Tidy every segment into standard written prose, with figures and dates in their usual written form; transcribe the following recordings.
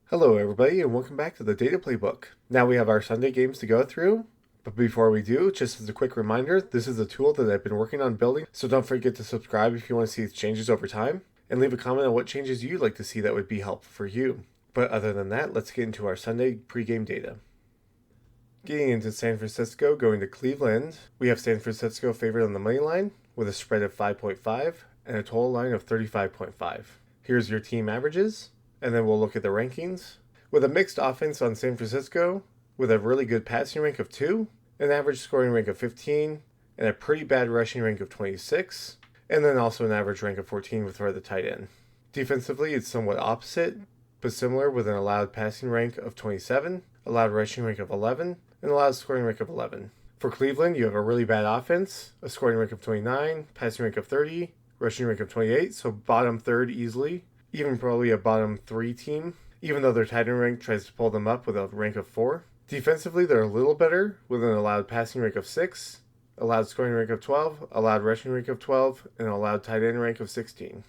Hello everybody and welcome back to the Data Playbook. Now we have our Sunday games to go through, but before we do, just as a quick reminder, this is a tool that I've been working on building, so don't forget to subscribe if you want to see its changes over time, and leave a comment on what changes you'd like to see that would be helpful for you. But other than that, let's get into our Sunday pregame data. Getting into San Francisco, going to Cleveland, we have San Francisco favored on the money line with a spread of 5.5 and a total line of 35.5. Here's your team averages, and then we'll look at the rankings. With a mixed offense on San Francisco, with a really good passing rank of 2, an average scoring rank of 15, and a pretty bad rushing rank of 26, and then also an average rank of 14 with the tight end. Defensively, it's somewhat opposite, but similar with an allowed passing rank of 27, allowed rushing rank of 11, and allowed scoring rank of 11. For Cleveland, you have a really bad offense, a scoring rank of 29, passing rank of 30, rushing rank of 28, so bottom third easily, even probably a bottom 3 team, even though their tight end rank tries to pull them up with a rank of 4. Defensively, they're a little better with an allowed passing rank of 6, allowed scoring rank of 12, allowed rushing rank of 12, and an allowed tight end rank of 16.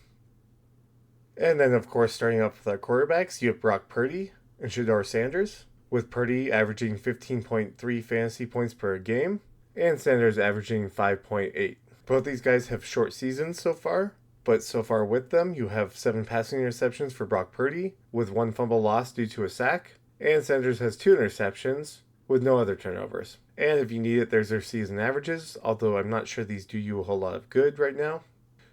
And then, of course, starting off with our quarterbacks, you have Brock Purdy and Shedeur Sanders, with Purdy averaging 15.3 fantasy points per game, and Sanders averaging 5.8. Both these guys have short seasons so far, but so far with them, you have 7 passing interceptions for Brock Purdy, with 1 fumble lost due to a sack, and Sanders has 2 interceptions, with no other turnovers. And if you need it, there's their season averages, although I'm not sure these do you a whole lot of good right now.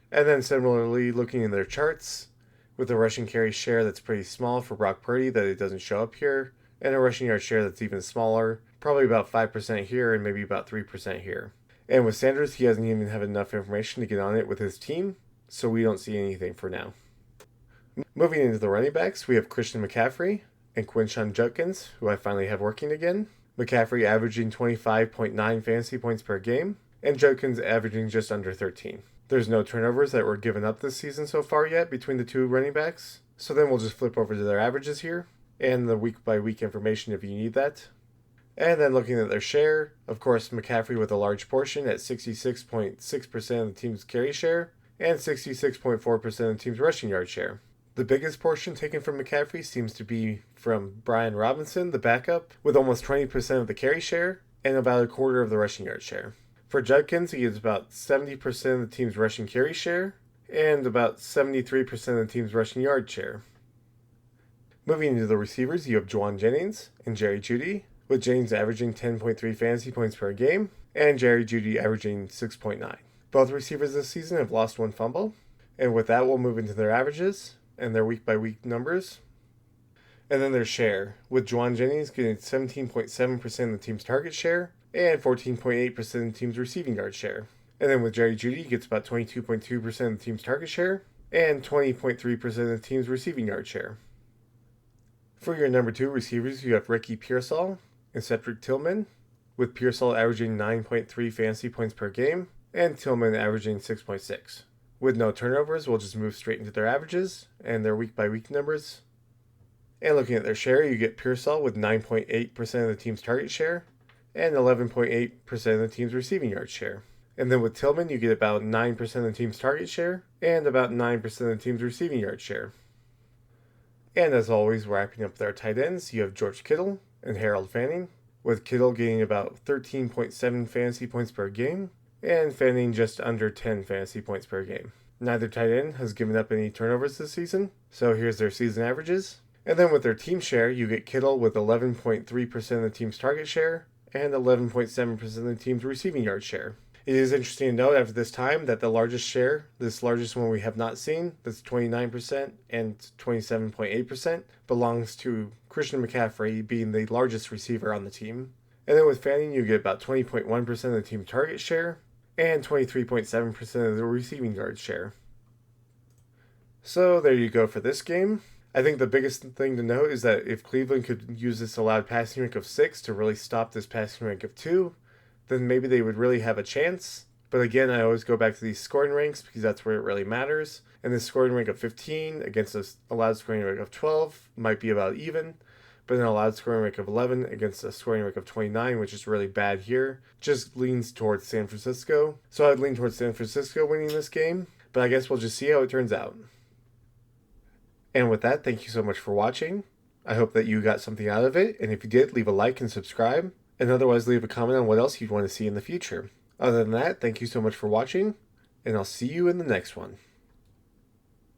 And then similarly, looking in their charts, with a rushing carry share that's pretty small for Brock Purdy that it doesn't show up here, and a rushing yard share that's even smaller, probably about 5% here and maybe about 3% here. And with Sanders, he doesn't even have enough information to get on it with his team, so we don't see anything for now. Moving into the running backs, we have Christian McCaffrey and Quinshon Judkins, who I finally have working again. McCaffrey averaging 25.9 fantasy points per game, and Judkins averaging just under 13. There's no turnovers that were given up this season so far yet between the two running backs, so then we'll just flip over to their averages here, and the week-by-week information if you need that. And then looking at their share, of course, McCaffrey with a large portion at 66.6% of the team's carry share, and 66.4% of the team's rushing yard share. The biggest portion taken from McCaffrey seems to be from Brian Robinson, the backup, with almost 20% of the carry share and about a quarter of the rushing yard share. For Judkins, he gets about 70% of the team's rushing carry share and about 73% of the team's rushing yard share. Moving into the receivers, you have Juwan Jennings and Jerry Jeudy, with Jennings averaging 10.3 fantasy points per game and Jerry Jeudy averaging 6.9. Both receivers this season have lost 1 fumble, and with that we'll move into their averages and their week-by-week numbers. And then their share, with Juwan Jennings getting 17.7% of the team's target share and 14.8% of the team's receiving yard share. And then with Jerry Jeudy, he gets about 22.2% of the team's target share and 20.3% of the team's receiving yard share. For your number 2 receivers, you have Ricky Pearsall and Cedric Tillman, with Pearsall averaging 9.3 fantasy points per game and Tillman averaging 6.6. With no turnovers, we'll just move straight into their averages and their week-by-week numbers. And looking at their share, you get Pearsall with 9.8% of the team's target share and 11.8% of the team's receiving yard share. And then with Tillman, you get about 9% of the team's target share and about 9% of the team's receiving yard share. And as always, wrapping up their tight ends, you have George Kittle and Harold Fanning, with Kittle getting about 13.7 fantasy points per game and Fanning just under 10 fantasy points per game. Neither tight end has given up any turnovers this season, so here's their season averages. And then with their team share, you get Kittle with 11.3% of the team's target share and 11.7% of the team's receiving yard share. It is interesting to note after this time that the largest share, this largest one we have not seen, that's 29% and 27.8%, belongs to Christian McCaffrey being the largest receiver on the team. And then with Fanning, you get about 20.1% of the team's target share and 23.7% of the receiving yard share. So there you go for this game. I think the biggest thing to note is that if Cleveland could use this allowed passing rank of 6 to really stop this passing rank of 2, then maybe they would really have a chance. But again, I always go back to these scoring ranks because that's where it really matters. And this scoring rank of 15 against an allowed scoring rank of 12 might be about even. But an allowed scoring rank of 11 against a scoring rank of 29, which is really bad here, just leans towards San Francisco. So I'd lean towards San Francisco winning this game. But I guess we'll just see how it turns out. And with that, thank you so much for watching. I hope that you got something out of it, and if you did, leave a like and subscribe, and otherwise leave a comment on what else you'd want to see in the future. Other than that, thank you so much for watching, and I'll see you in the next one.